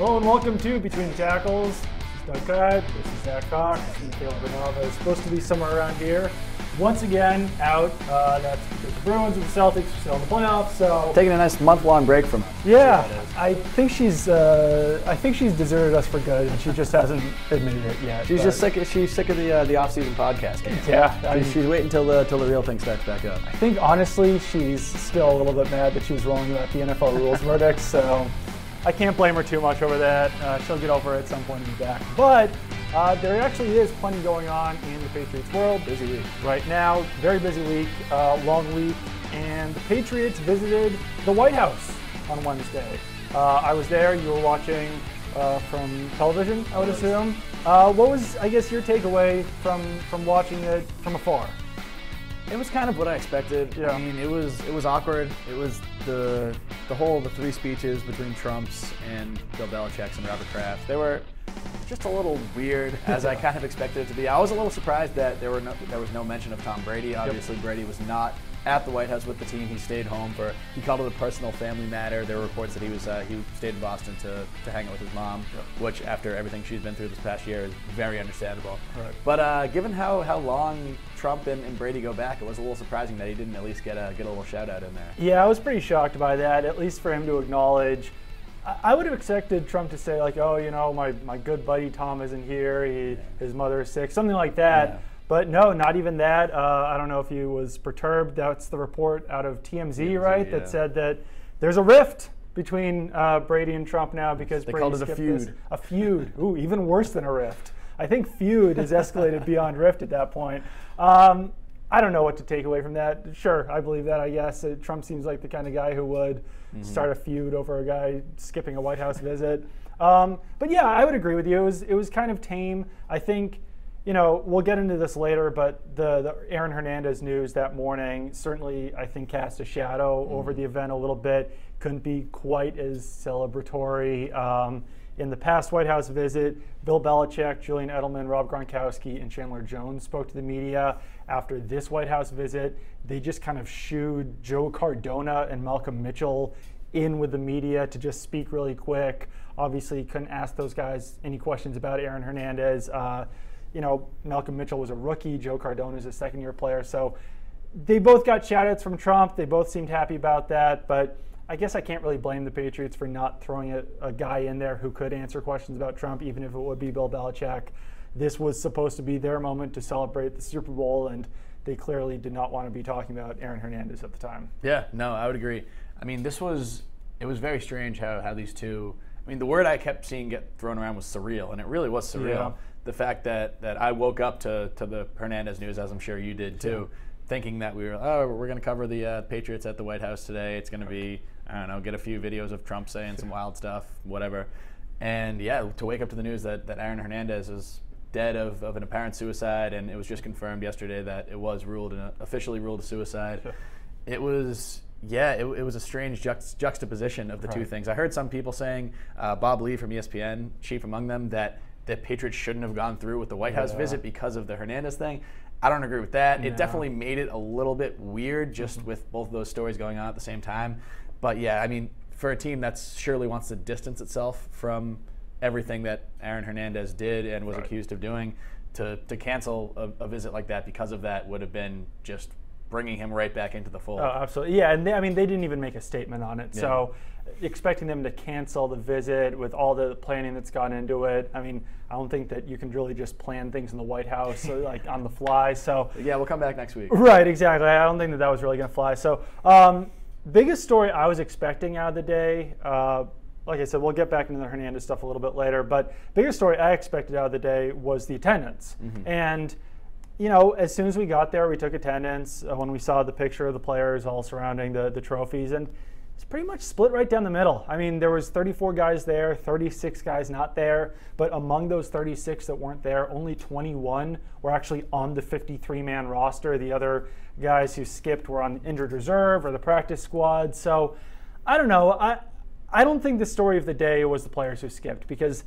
Hello and welcome to Between the Tackles. This is Doug Crabb, this is Zach Cox, and Caleb Bernava is supposed to be somewhere around here. Once again, out. That's because the Bruins and the Celtics are still in the playoffs. So taking a nice month-long break from us. Yeah, I think she's deserted us for good, and she just hasn't admitted it yet. She's just sick. She's sick of the off-season podcast game. Yeah, she's waiting until the real thing starts back up. I think honestly, she's still a little bit mad that she was wrong about the NFL rules verdict. So I can't blame her too much over that. She'll get over it at some point and be back. But there actually is plenty going on in the Patriots world. Busy week. Right now, very busy week, long week, and the Patriots visited the White House on Wednesday. I was there. You were watching from television, I would assume. What was, I guess, your takeaway from watching it from afar? It was kind of what I expected. Yeah. I mean, it was awkward. It was the three speeches between Trump's and Bill Belichick's and Robert Kraft. They were just a little weird, as I kind of expected it to be. I was a little surprised that there was no mention of Tom Brady. Obviously, Brady was not at the White House with the team. He stayed home he called it a personal family matter. There were reports that he stayed in Boston to hang out with his mom, which after everything she's been through this past year is very understandable. Right. But given how long Trump and Brady go back, it was a little surprising that he didn't at least get a little shout out in there. Yeah, I was pretty shocked by that, at least for him to acknowledge. I would have expected Trump to say, like, oh, you know, my good buddy Tom isn't here, his mother is sick, something like that. Yeah. But no, not even that. I don't know if he was perturbed. That's the report out of TMZ, right? Yeah. That said that there's a rift between Brady and Trump now because they Brady called it a feud. This. A feud. Ooh, even worse than a rift. I think feud has escalated beyond rift at that point. I don't know what to take away from that. Sure, I believe that, I guess. Trump seems like the kind of guy who would start a feud over a guy skipping a White House visit. But yeah, I would agree with you. It was kind of tame. I think, you know, we'll get into this later, but the Aaron Hernandez news that morning certainly, I think, cast a shadow over the event a little bit. Couldn't be quite as celebratory. In the past White House visit, Bill Belichick, Julian Edelman, Rob Gronkowski, and Chandler Jones spoke to the media. After this White House visit, they just kind of shooed Joe Cardona and Malcolm Mitchell in with the media to just speak really quick. Obviously, couldn't ask those guys any questions about Aaron Hernandez. You know, Malcolm Mitchell was a rookie. Joe Cardona is a second-year player. So they both got shout-outs from Trump. They both seemed happy about that. But I guess I can't really blame the Patriots for not throwing a guy in there who could answer questions about Trump, even if it would be Bill Belichick. This was supposed to be their moment to celebrate the Super Bowl, and they clearly did not want to be talking about Aaron Hernandez at the time. Yeah, no, I would agree. I mean, it was very strange how these two, I mean, the word I kept seeing get thrown around was surreal, and it really was surreal. Yeah. The fact that I woke up to the Hernandez news, as I'm sure you did too, thinking that we're going to cover the Patriots at the White House today. It's going to be, I don't know, get a few videos of Trump saying some wild stuff, whatever. And yeah, to wake up to the news that Aaron Hernandez is dead of an apparent suicide, and it was just confirmed yesterday that it was officially ruled a suicide. It was a strange juxtaposition of the two things. I heard some people saying, Bob Lee from ESPN, chief among them, that the Patriots shouldn't have gone through with the White House visit because of the Hernandez thing. I don't agree with that. No. It definitely made it a little bit weird just with both of those stories going on at the same time. But yeah, I mean, for a team that surely wants to distance itself from everything that Aaron Hernandez did and was accused of doing, to cancel a visit like that because of that would have been just bringing him right back into the fold. Oh, absolutely. Yeah, and they didn't even make a statement on it. Yeah. So expecting them to cancel the visit with all the planning that's gone into it, I mean, I don't think that you can really just plan things in the White House like on the fly. So yeah, we'll come back next week. Right, exactly. I don't think that was really going to fly. So biggest story I was expecting out of the day, like I said, we'll get back into the Hernandez stuff a little bit later, but biggest story I expected out of the day was the attendance. And you know, as soon as we got there, we took attendance when we saw the picture of the players all surrounding the trophies, and it's pretty much split right down the middle. I mean, there was 34 guys there, 36 guys not there, but among those 36 that weren't there, only 21 were actually on the 53-man roster. The other guys who skipped were on the injured reserve or the practice squad. So I don't know. I don't think the story of the day was the players who skipped, because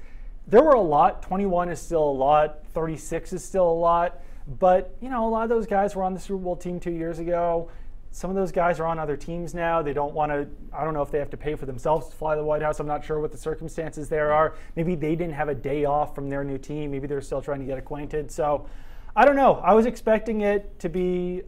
there were a lot. 21 is still a lot. 36 is still a lot. But, you know, a lot of those guys were on the Super Bowl team 2 years ago. some of those guys are on other teams now. They don't want to, I don't know if they have to pay for themselves to fly to the White House. I'm not sure what the circumstances there are. Maybe they didn't have a day off from their new team. Maybe they're still trying to get acquainted. So I don't know. I was expecting it to be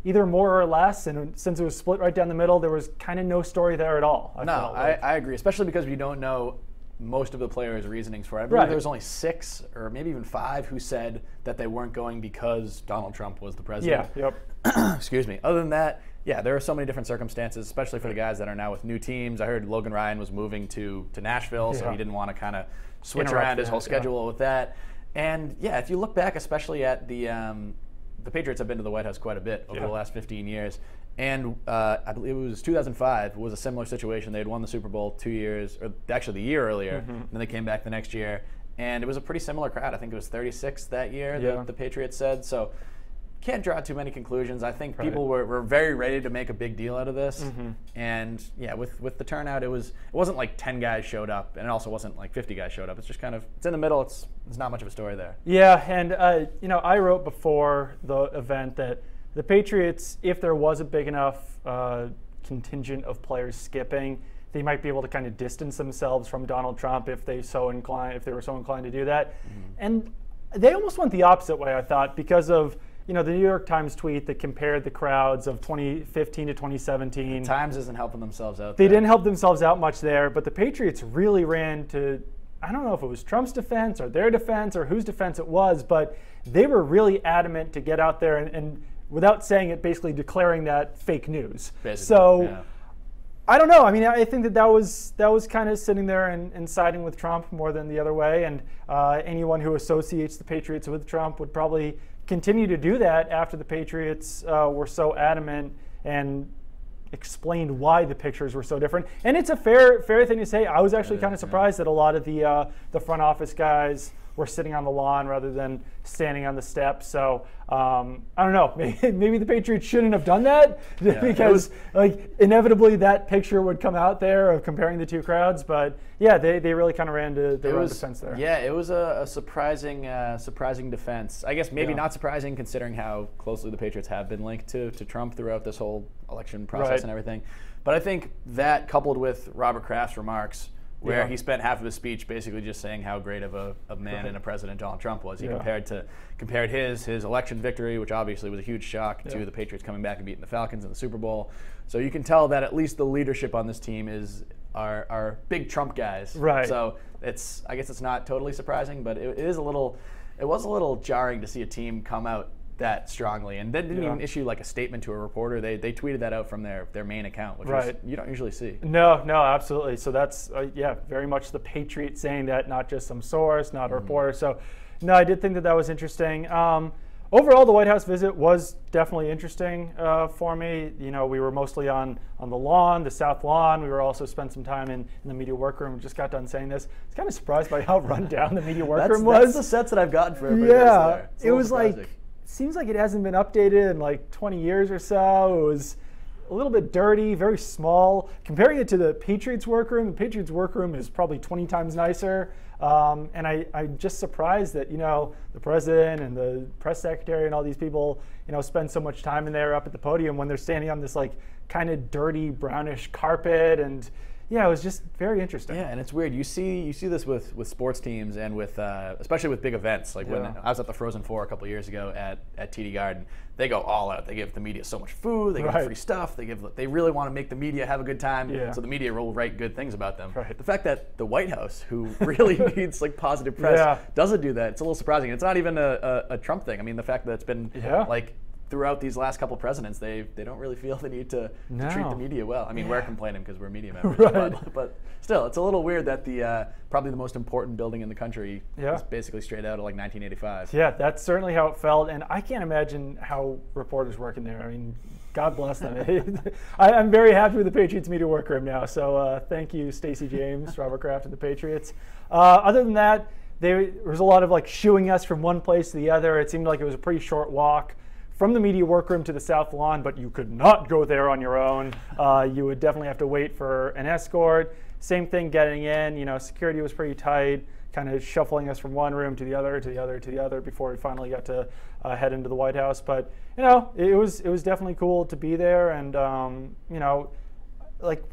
either more or less, and since it was split right down the middle, there was kind of no story there at all. I agree, especially because we don't know most of the players' reasonings for it. I believe there was only 6 or maybe even 5 who said that they weren't going because Donald Trump was the president. Yeah, yep. Excuse me. Other than that, yeah, there are so many different circumstances, especially for the guys that are now with new teams. I heard Logan Ryan was moving to Nashville, so he didn't want to kind of switch around his whole schedule with that. And yeah, if you look back, especially at the Patriots have been to the White House quite a bit over the last 15 years. And I believe it was 2005 was a similar situation. They had won the Super Bowl 2 years, or actually the year earlier, and then they came back the next year. And it was a pretty similar crowd. I think it was 36 that year that the Patriots said. So can't draw too many conclusions. I think people were very ready to make a big deal out of this. And yeah, with the turnout, it wasn't like 10 guys showed up, and it also wasn't like 50 guys showed up. It's just kind of, it's in the middle. It's not much of a story there. Yeah, and I wrote before the event that the Patriots, if there was a big enough contingent of players skipping, they might be able to kind of distance themselves from Donald Trump if they were so inclined to do that. And they almost went the opposite way, I thought, because of the New York Times tweet that compared the crowds of 2015 to 2017. The Times isn't helping themselves out. They didn't help themselves out much there, but the Patriots really ran to, I don't know if it was Trump's defense or their defense or whose defense it was, but they were really adamant to get out there and without saying it, basically declaring that fake news. Basically, so I don't know. I mean, I think that was kind of sitting there and siding with Trump more than the other way. And anyone who associates the Patriots with Trump would probably continue to do that after the Patriots were so adamant and explained why the pictures were so different. And it's a fair thing to say. I was actually kind of surprised that a lot of the front office guys were sitting on the lawn rather than standing on the steps. So I don't know. Maybe the Patriots shouldn't have done that because inevitably that picture would come out there of comparing the two crowds. But yeah, they really kind of ran to their own defense there. Yeah, it was a surprising defense. I guess maybe not surprising considering how closely the Patriots have been linked to Trump throughout this whole election process and everything. But I think that coupled with Robert Kraft's remarks, where he spent half of his speech basically just saying how great of a man and a president Donald Trump was. He compared his election victory, which obviously was a huge shock, to the Patriots coming back and beating the Falcons in the Super Bowl. So you can tell that at least the leadership on this team are big Trump guys. Right. So I guess it's not totally surprising, but it was a little jarring to see a team come out that strongly, and then didn't even issue like a statement to a reporter. They tweeted that out from their main account, which you don't usually see. No, absolutely. So that's very much the Patriots saying that, not just some source, not a reporter. So no, I did think that was interesting. Overall, the White House visit was definitely interesting for me. We were mostly on the lawn, the South Lawn. We were also spent some time in the media workroom. Just got done saying this. I was kind of surprised by how run down the media workroom was. That's the sense that I've gotten for everybody. Yeah, it was surprising. Seems like it hasn't been updated in like 20 years or so. It was a little bit dirty, very small. Comparing it to the Patriots workroom, the Patriots workroom is probably 20 times nicer. And I'm just surprised that the president and the press secretary and all these people spend so much time in there up at the podium when they're standing on this like kind of dirty brownish carpet. And yeah, it was just very interesting. Yeah, and it's weird. You see this with sports teams and with especially with big events. Like when I was at the Frozen Four a couple years ago at TD Garden, they go all out. They give the media so much food. They give free stuff. They really want to make the media have a good time. So the media will write good things about them. The fact that the White House, who really needs like positive press, doesn't do that, it's a little surprising. It's not even a Trump thing. I mean, the fact that it's been like throughout these last couple presidents, they don't really feel the need to treat the media well. I mean, we're complaining because we're media members, but still, it's a little weird that the probably the most important building in the country is basically straight out of like 1985. Yeah, that's certainly how it felt, and I can't imagine how reporters work in there. I mean, God bless them. I'm very happy with the Patriots media workroom now, so thank you, Stacey James, Robert Kraft, and the Patriots. Other than that, there was a lot of like shooing us from one place to the other. It seemed like it was a pretty short walk from the media workroom to the South Lawn, but you could not go there on your own. You would definitely have to wait for an escort. same thing getting in. Security was pretty tight, kind of shuffling us from one room to the other, before we finally got to head into the White House. But it was definitely cool to be there, and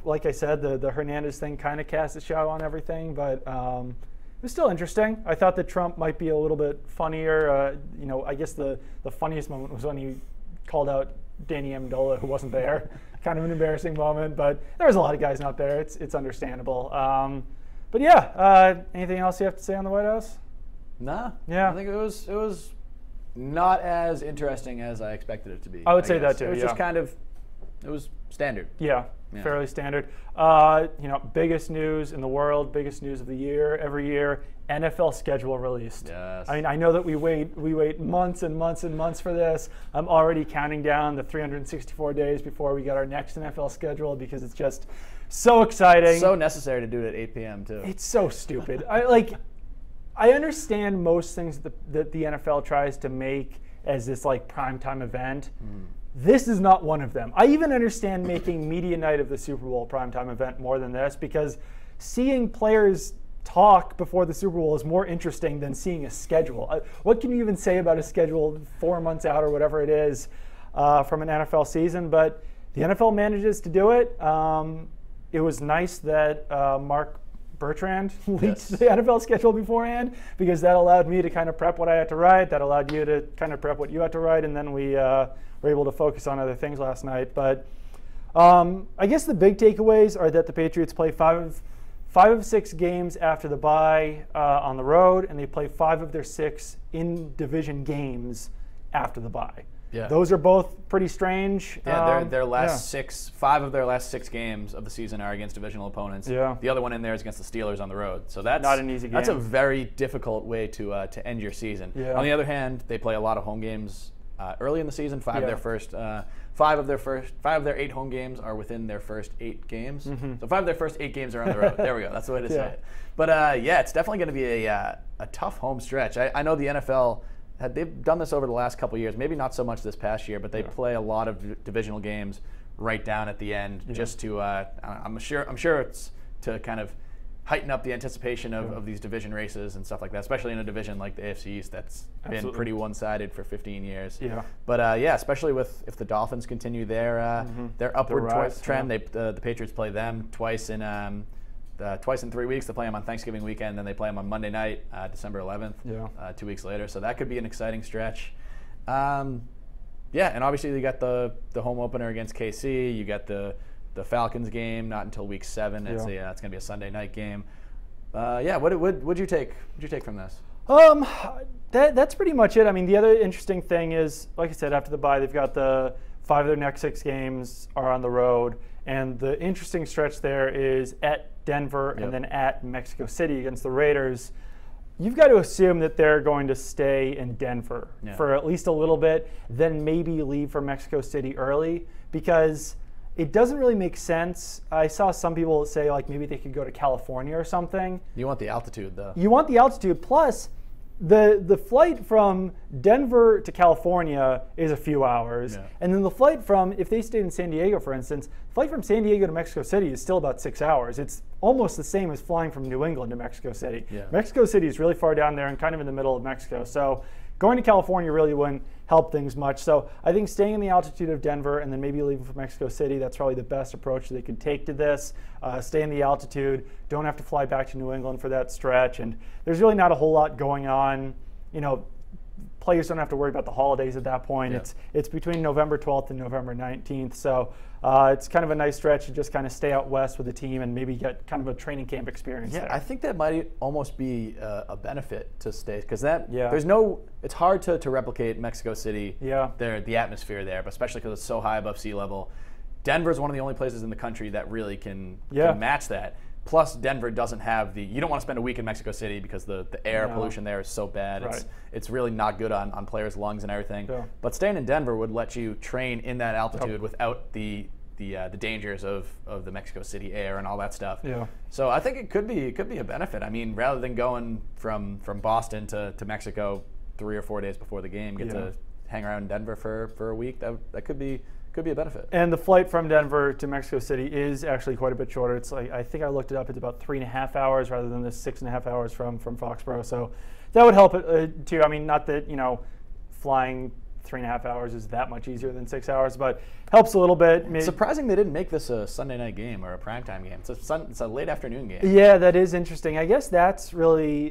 like I said, the Hernandez thing kind of cast a shadow on everything, but it was still interesting. I thought that Trump might be a little bit funnier. I guess the funniest moment was when he called out Danny Amendola, who wasn't there. Kind of an embarrassing moment, but there was a lot of guys not there. It's understandable. But yeah, anything else you have to say on the White House? Nah. Yeah. I think it was not as interesting as I expected it to be. I would say that too. It was just kind of, it was standard. Yeah. Fairly standard. Biggest news in the world, biggest news of the year, every year, NFL schedule released. Yes. I mean, I know that we wait months and months and months for this. I'm already counting down the 364 days before we get our next NFL schedule because it's just so exciting. So necessary to do it at 8 p.m. too. It's so stupid. I understand most things that the NFL tries to make as this like primetime event. This is not one of them. I even understand making media night of the Super Bowl primetime event more than this, because seeing players talk before the Super Bowl is more interesting than seeing a schedule. What can you even say about a schedule 4 months out or whatever it is from an NFL season? But the NFL manages to do it. It was nice that Marc Bertrand leaked the NFL schedule beforehand, because that allowed me to kind of prep what I had to write. That allowed you to kind of prep what you had to write, and then we were able to focus on other things last night. But I guess the big takeaways are that the Patriots play five of 6 games after the bye on the road, and they play 5 of their 6 in-division games after the bye. Yeah. Those are both pretty strange. Yeah, their last 5 of their last 6 games of the season are against divisional opponents. Yeah. The other one in there is against the Steelers on the road. So that's not an easy game. That's a very difficult way to end your season. Yeah. On the other hand, they play a lot of home games early in the season. 5 of their 8 home games are within their first 8 games. So 5 of their first 8 games are on the road. There we go. That's the way to say it. But it's definitely going to be a tough home stretch. I know the NFL. They've done this over the last couple of years, maybe not so much this past year, but they play a lot of divisional games right down at the end, just to. I'm sure it's to kind of heighten up the anticipation of these division races and stuff like that, especially in a division like the AFC East that's been pretty one-sided for 15 years. Yeah. But especially if the Dolphins continue their upward trend, the Patriots play them twice in 3 weeks. They play them on Thanksgiving weekend, then they play them on Monday night, December 11th, 2 weeks later. So that could be an exciting stretch. And obviously you got the home opener against KC. You got the Falcons game, not until week 7. It's going to be a Sunday night game. What'd you take? What'd you take from this? That's pretty much it. I mean, the other interesting thing is, like I said, after the bye, they've got the 5 of their next 6 games are on the road. And the interesting stretch there is at Denver and then at Mexico City against the Raiders. You've got to assume that they're going to stay in Denver for at least a little bit, then maybe leave for Mexico City early, because it doesn't really make sense. I saw some people say like maybe they could go to California or something. You want the altitude, though. You want the altitude, plus the flight from Denver to California is a few hours. And then the flight from, if they stayed in San Diego, for instance, the flight from San Diego to Mexico City is still about 6 hours. It's almost the same as flying from New England to Mexico City. Mexico City is really far down there and kind of in the middle of Mexico. So going to California really wouldn't help things much. So I think staying in the altitude of Denver and then maybe leaving for Mexico City, that's probably the best approach they could take to this. Stay in the altitude, don't have to fly back to New England for that stretch. And there's really not a whole lot going on. Players don't have to worry about the holidays at that point. It's between November 12th and November 19th. So it's kind of a nice stretch to just kind of stay out west with the team and maybe get kind of a training camp experience there. I think that might almost be a benefit to stay, because it's hard to replicate Mexico City, the atmosphere there, but especially because it's so high above sea level. Denver's one of the only places in the country that really can match that. Plus, Denver doesn't have you don't want to spend a week in Mexico City because the air pollution there is so bad. It's really not good on players' lungs and everything. But staying in Denver would let you train in that altitude without the dangers of the Mexico City air and all that stuff. So I think it could be a benefit. I mean, rather than going from Boston to Mexico 3 or 4 days before the game, get to hang around in Denver for a week. That could be could be a benefit. And the flight from Denver to Mexico City is actually quite a bit shorter. It's like, I think I looked it up, it's about 3.5 hours rather than the 6.5 hours from Foxborough. So that would help too. I mean, not that, flying 3.5 hours is that much easier than 6 hours, but helps a little bit. It's surprising they didn't make this a Sunday night game or a primetime game. It's a late afternoon game. Yeah, that is interesting. I guess that's really,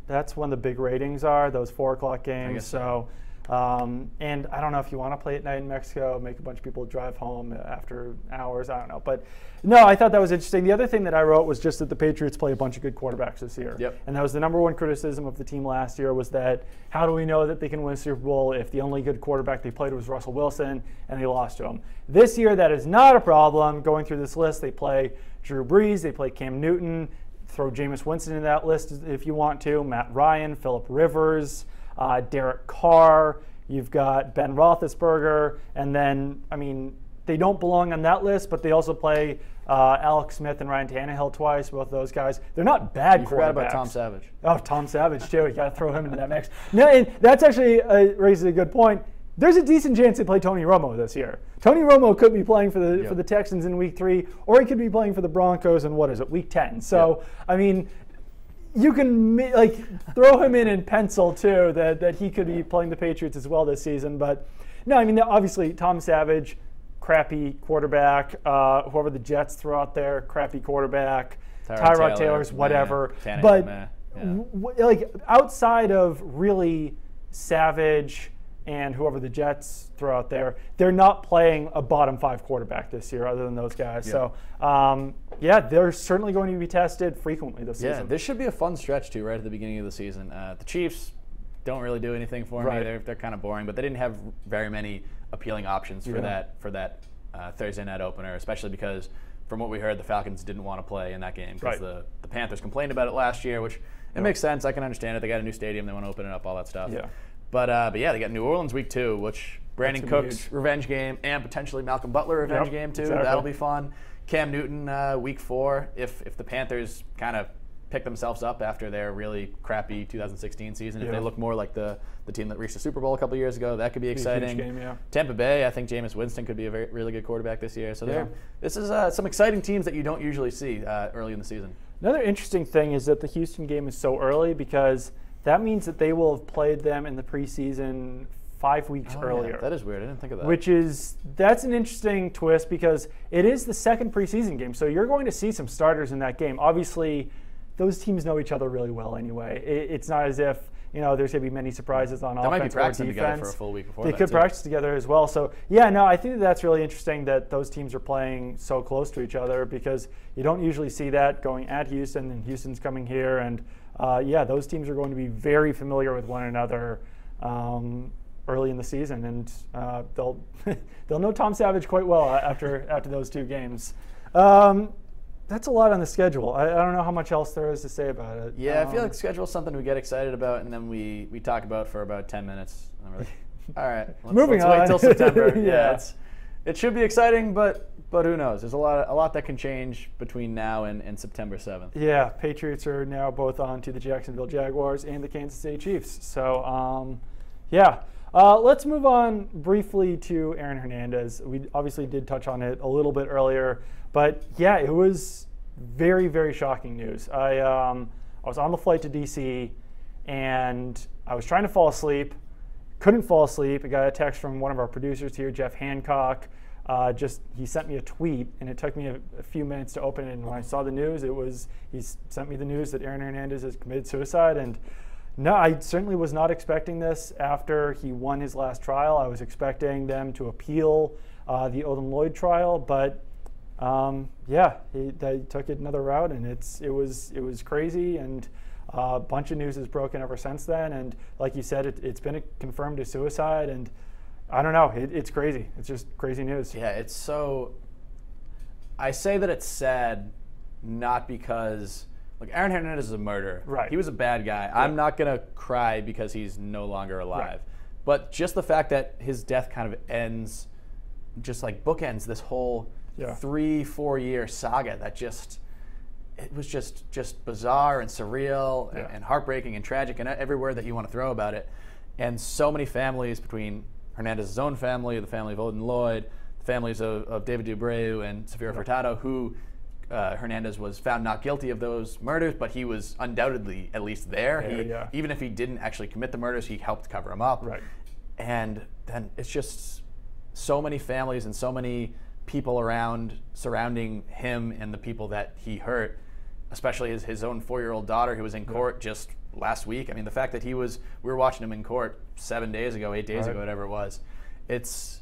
that's when the big ratings are, those 4 o'clock games. I guess so. And I don't know if you want to play at night in Mexico, make a bunch of people drive home after hours. I don't know. But no, I thought that was interesting. The other thing that I wrote was just that the Patriots play a bunch of good quarterbacks this year. Yep. And that was the number one criticism of the team last year, was that how do we know that they can win a Super Bowl if the only good quarterback they played was Russell Wilson and they lost to him? This year, that is not a problem. Going through this list, they play Drew Brees, they play Cam Newton, throw Jameis Winston in that list if you want to, Matt Ryan, Phillip Rivers, Derek Carr, you've got Ben Roethlisberger, and then, I mean, they don't belong on that list, but they also play Alex Smith and Ryan Tannehill twice, both of those guys. They're not bad quarterbacks. You forgot about Tom Savage. Oh, Tom Savage, too. You got to throw him into that mix. No, and that's actually raises a good point. There's a decent chance they play Tony Romo this year. Tony Romo could be playing for the Texans in Week 3, or he could be playing for the Broncos in, Week 10. So, I mean, you can throw him in pencil too that he could be playing the Patriots as well this season. But no, I mean, obviously Tom Savage, crappy quarterback. Whoever the Jets throw out there, crappy quarterback. Tyrod Taylor's whatever. But outside of really Savage and whoever the Jets throw out there, they're not playing a bottom 5 quarterback this year other than those guys. Yeah. So, they're certainly going to be tested frequently this season. Yeah, this should be a fun stretch, too, right at the beginning of the season. The Chiefs don't really do anything for me. They're kind of boring, but they didn't have very many appealing options for that Thursday night opener, especially because, from what we heard, the Falcons didn't want to play in that game because the Panthers complained about it last year, which it makes sense. I can understand it. They got a new stadium. They want to open it up, all that stuff. Yeah. But they got New Orleans Week 2, which Brandon Cooks revenge game and potentially Malcolm Butler revenge game too. Exactly. That'll be fun. Cam Newton Week 4. If the Panthers kind of pick themselves up after their really crappy 2016 season, if they look more like the team that reached the Super Bowl a couple years ago, that could be exciting. Huge game, Tampa Bay, I think Jameis Winston could be a really good quarterback this year. So this is some exciting teams that you don't usually see early in the season. Another interesting thing is that the Houston game is so early because that means that they will have played them in the preseason 5 weeks earlier. Yeah, that is weird. I didn't think of that. That's an interesting twist because it is the second preseason game, so you're going to see some starters in that game. Obviously, those teams know each other really well anyway. It's not as if there's going to be many surprises on offense or defense. They might be practicing together for a full week before that. They could practice together as well. So I think that's really interesting that those teams are playing so close to each other because you don't usually see that going at Houston, and Houston's coming here, and those teams are going to be very familiar with one another early in the season, and they'll know Tom Savage quite well after those 2 games. That's a lot on the schedule. I don't know how much else there is to say about it. Yeah, I feel like the schedule is something we get excited about, and then we talk about for about 10 minutes. And we're like, all right, let's wait till September. It should be exciting, but who knows? There's a lot that can change between now and September 7th. Yeah, Patriots are now both on to the Jacksonville Jaguars and the Kansas City Chiefs. So, let's move on briefly to Aaron Hernandez. We obviously did touch on it a little bit earlier, but it was very, very shocking news. I was on the flight to DC, and I was trying to fall asleep. Couldn't fall asleep. I got a text from one of our producers here, Jeff Hancock. He sent me a tweet, and it took me a few minutes to open it. And when I saw the news, he sent me the news that Aaron Hernandez has committed suicide. And no, I certainly was not expecting this after he won his last trial. I was expecting them to appeal the Odin Lloyd trial, but they took it another route, and it was crazy. And a bunch of news has broken ever since then, and like you said, it's been confirmed as suicide, and I don't know, it's crazy. It's just crazy news. Yeah, it's so. I say that it's sad, not because Aaron Hernandez is a murderer. Right. He was a bad guy. Yeah. I'm not gonna cry because he's no longer alive, right. But just the fact that his death kind of ends, just bookends this whole 3-4 year saga that it was just bizarre and surreal and heartbreaking and tragic and every word that you want to throw about it. And so many families, between Hernandez's own family, the family of Odin Lloyd, families of David Dubreu and Safira Furtado, who Hernandez was found not guilty of those murders, but he was undoubtedly at least there. Even if he didn't actually commit the murders, he helped cover them up. Right. And then it's just so many families and so many people around surrounding him and the people that he hurt, especially his own 4-year-old daughter who was in court just last week. I mean, the fact that we were watching him in court 7 days ago, 8 days ago, whatever it was. It's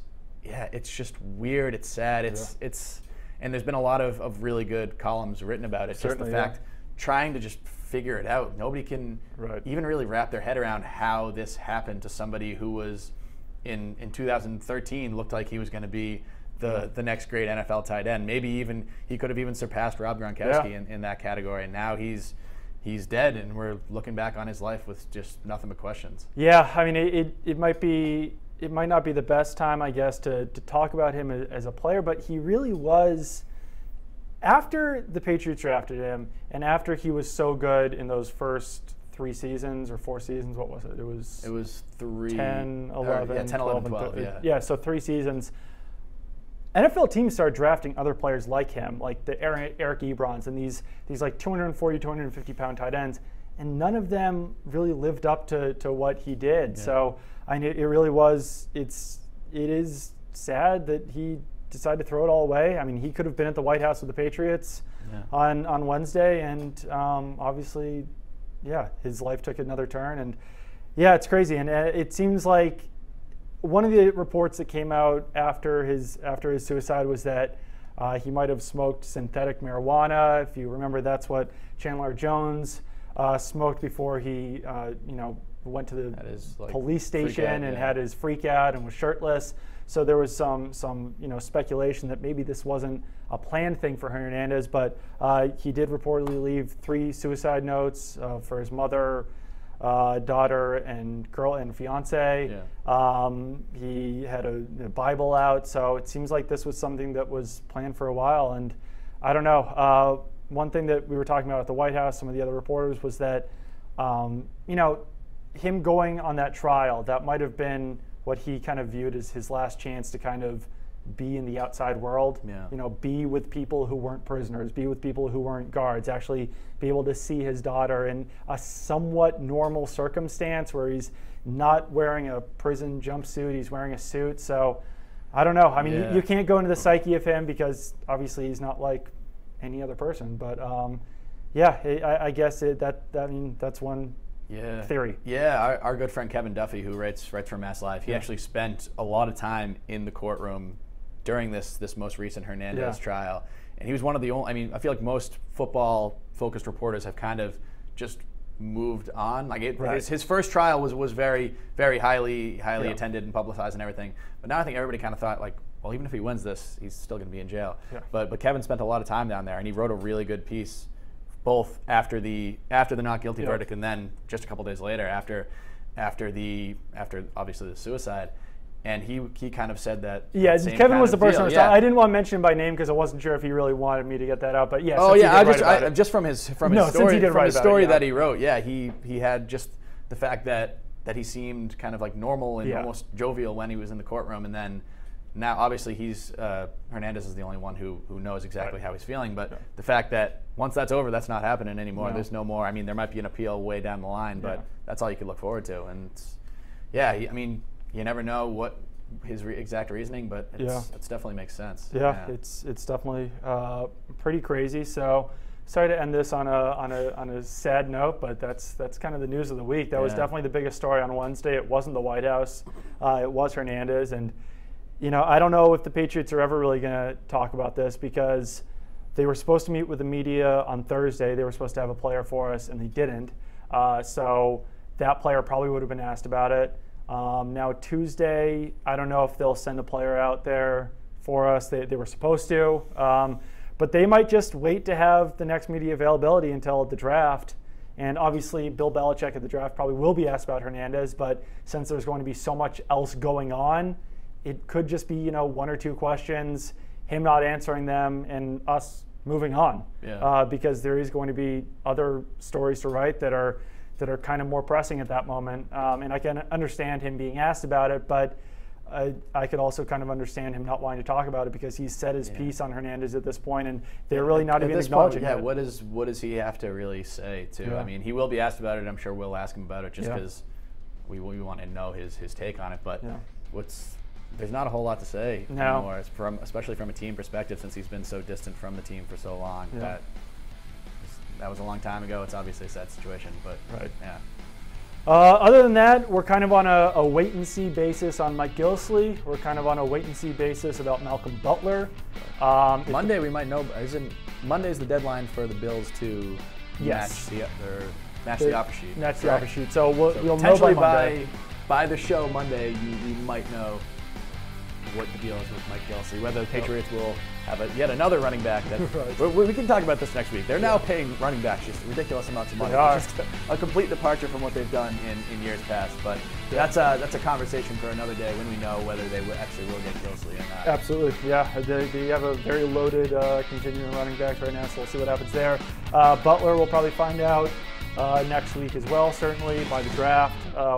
just weird. It's sad. And there's been a lot of really good columns written about it. Certainly, just the fact, trying to just figure it out. Nobody can even really wrap their head around how this happened to somebody who was in 2013 looked like he was going to be the next great NFL tight end. Maybe even he could have even surpassed Rob Gronkowski in that category. And now he's dead, and we're looking back on his life with just nothing but questions. Yeah, I mean, it might not be the best time, I guess, to talk about him as a player, but he really was, after the Patriots drafted him, and after he was so good in those first 3 seasons or 4 seasons, what was it? It was 3, 10, 11, 10, 11, 12, yeah, so 3 seasons. NFL teams started drafting other players like him, like the Eric Ebrons and these like 240, 250 pound tight ends, and none of them really lived up to what he did. Yeah. So it really was. It is sad that he decided to throw it all away. I mean, he could have been at the White House with the Patriots on Wednesday, and obviously, his life took another turn. And it's crazy. And it seems like one of the reports that came out after his suicide was that he might have smoked synthetic marijuana. If you remember, that's what Chandler Jones smoked before he went to the police station and had his freak out and was shirtless. So there was some speculation that maybe this wasn't a planned thing for Hernandez, but he did reportedly leave 3 suicide notes for his mother, daughter, and fiance. He had a Bible out, so it seems like this was something that was planned for a while. And I don't know. One thing that we were talking about at the White House, some of the other reporters, was that him going on that trial, that might have been what he kind of viewed as his last chance to kind of be in the outside world, be with people who weren't prisoners, be with people who weren't guards, actually be able to see his daughter in a somewhat normal circumstance where he's not wearing a prison jumpsuit, he's wearing a suit. So I don't know. I mean, you can't go into the psyche of him because obviously he's not like any other person. But I guess that's one theory. Yeah, our good friend Kevin Duffy, who writes for Mass Live, he actually spent a lot of time in the courtroom during this most recent Hernandez trial. And he was one of the only, I mean, I feel like most football-focused reporters have kind of just moved on. Like his first trial was very, very highly attended and publicized and everything. But now I think everybody kind of thought, like, well, even if he wins this, he's still going to be in jail. Yeah. But Kevin spent a lot of time down there, and he wrote a really good piece, both after the not guilty verdict and then just a couple days later after obviously the suicide. And he kind of said that. Yeah, Kevin was the person. I didn't want to mention him by name because I wasn't sure if he really wanted me to get that out. But just from his story that he wrote. Yeah, he had just the fact that he seemed kind of like normal and almost jovial when he was in the courtroom, and then now obviously Hernandez is the only one who knows exactly how he's feeling. But the fact that once that's over, that's not happening anymore. No. There's no more. I mean, there might be an appeal way down the line, but that's all you could look forward to. And you never know what his exact reasoning, but it definitely makes sense. Yeah. It's definitely pretty crazy. So sorry to end this on a sad note, but that's kind of the news of the week. That was definitely the biggest story on Wednesday. It wasn't the White House. It was Hernandez. And I don't know if the Patriots are ever really going to talk about this because they were supposed to meet with the media on Thursday. They were supposed to have a player for us, and they didn't. So that player probably would have been asked about it. Now Tuesday, I don't know if they'll send a player out there for us. They were supposed to, but they might just wait to have the next media availability until the draft. And obviously, Bill Belichick at the draft probably will be asked about Hernandez, but since there's going to be so much else going on, it could just be 1 or 2 questions, him not answering them, and us moving on. Because there is going to be other stories to write that are kind of more pressing at that moment. And I can understand him being asked about it, but I could also kind of understand him not wanting to talk about it because he's said his piece on Hernandez at this point, and they're really not even acknowledging it. What does he have to really say too? I mean, he will be asked about it. I'm sure we'll ask him about it just because we want to know his take on it. But there's not a whole lot to say anymore, especially from a team perspective, since he's been so distant from the team for so long. That was a long time ago. It's obviously a sad situation, but other than that, we're kind of on a wait-and-see basis on Mike Gillislee. We're kind of on a wait-and-see basis about Malcolm Butler. Monday we might know. Monday's the deadline for the Bills to match the offer sheet. Match the offer sheet. So we'll know potentially by Monday. by the show Monday, you might know what the deal is with Mike Gillislee, whether the Patriots will have yet another running back. We can talk about this next week. They're now paying running backs just ridiculous amounts of money. Just a complete departure from what they've done in years past. But that's a conversation for another day when we know whether they actually will get Gillislee or not. Absolutely, yeah. They have a very loaded continuing running backs right now, so we'll see what happens there. Butler we'll probably find out next week as well, certainly, by the draft,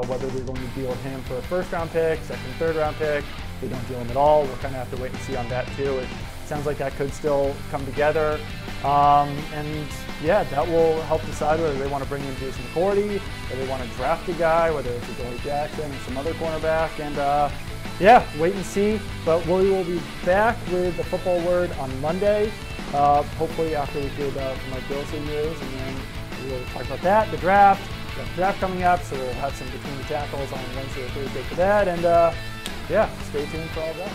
whether they're going to deal him for a first-round pick, second, third-round pick. If they don't deal him at all, we'll kind of have to wait and see on that too. It sounds like that could still come together. And yeah, that will help decide whether they want to bring in Jason McCourty, whether they want to draft a guy, whether it's a Dory Jackson or some other cornerback. And yeah, wait and see. But we will be back with the football word on Monday, hopefully after we get Mike Gillislee news, and then we'll talk about that, the draft. We got the draft coming up, so we'll have some between the tackles on Wednesday or Thursday for that. And yeah, stay tuned for all that.